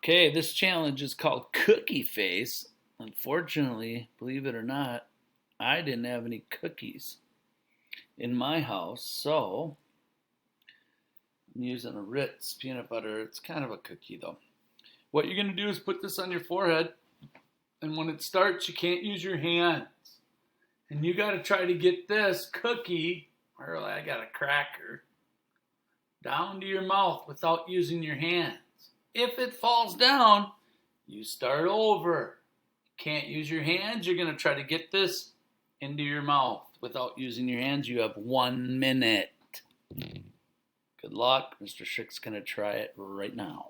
Okay, this challenge is called Cookie Face. Unfortunately, believe it or not, I didn't have any cookies in my house, so I'm using a Ritz peanut butter. It's kind of a cookie though. What you're going to do is put this on your forehead, and when it starts, you can't use your hands. And you got to try to get this cookie, or I got a cracker, down to your mouth without using your hands. If it falls down, you start over. Can't use your hands. You're going to try to get this into your mouth without using your hands. You have 1 minute. Good luck. Mr. Schick's going to try it right now.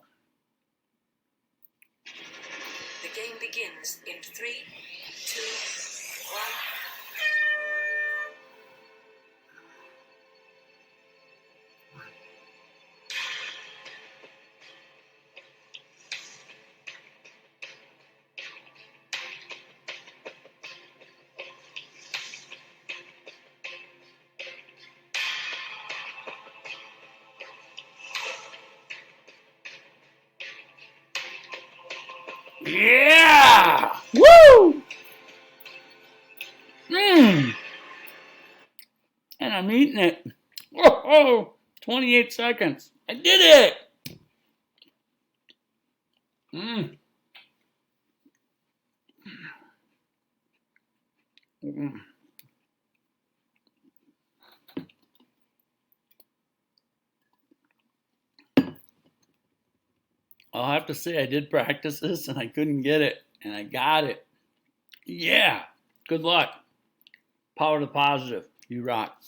The game begins in 3, 2, 1. Yeah! Woo! And I'm eating it. Whoa! 28 seconds. I did it! Mmm. I'll have to say I did practice this and I couldn't get it. And I got it. Yeah. Good luck. Power to the positive. You rock.